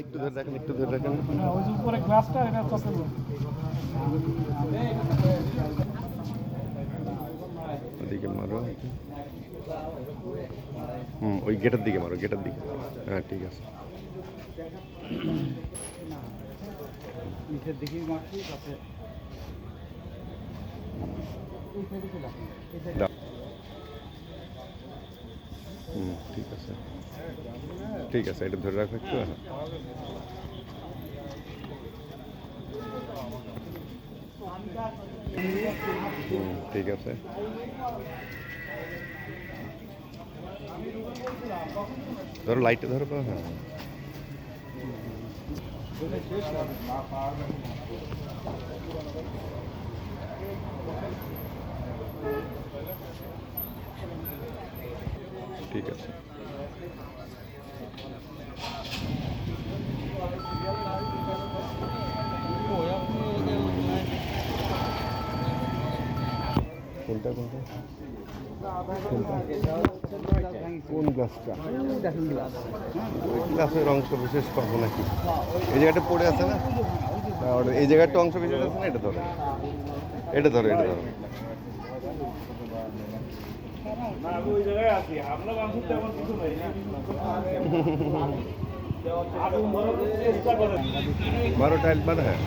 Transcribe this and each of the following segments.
একটু ধরে রাখেন, একটু ধরে রাখেন। ওই যে উপরে গ্লাসটা এটা চকের মধ্যে। ওদিকে মারো। ওই গেটের দিকে মারো, গেটের দিকে। হ্যাঁ ঠিক আছে। নিচের দিকেই মারছি তাতে ঠিক আছে, ঠিক আছে, এটা ধরে রাখো একটু। ঠিক আছে। ধরো, লাইটে ধরো। হ্যাঁ ঠিক আছে। কোনটা কোনটা কোন গ্লাসটা? গ্লাসের অংশ বিশেষ পাবো নাকি? এই জায়গাটা পড়ে আছে না, এই জায়গাটা অংশ বিশেষ আছে না, এটা ধরো, এটা ধরো, এটা ধরো। বারো টাইল বাদ। হ্যাঁ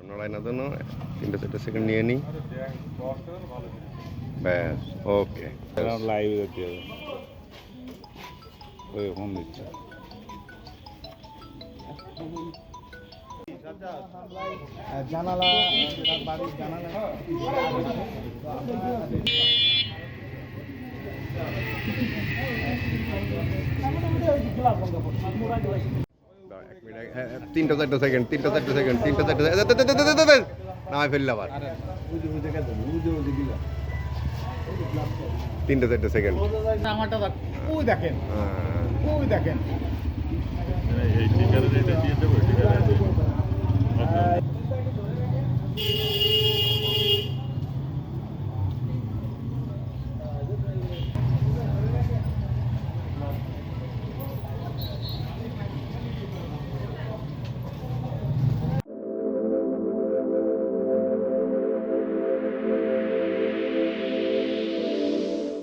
নড়াই না ধরো, 3-4 সেকেন্ড নিয়ে নিই। ব্যাস, ওকে। লাইভ যেতে হবে ওই ফোন দিচ্ছে। জানালা, বাড়ির জানালা হ্যাঁ 3-4 সেকেন্ড, 3-4 সেকেন্ড, 3-4 নামাই ফেললে আবার। 3-4 সেকেন্ড। আমারটা ওই দেখেন, ওই দেখেন। এই টিকারে দিয়ে দেবো।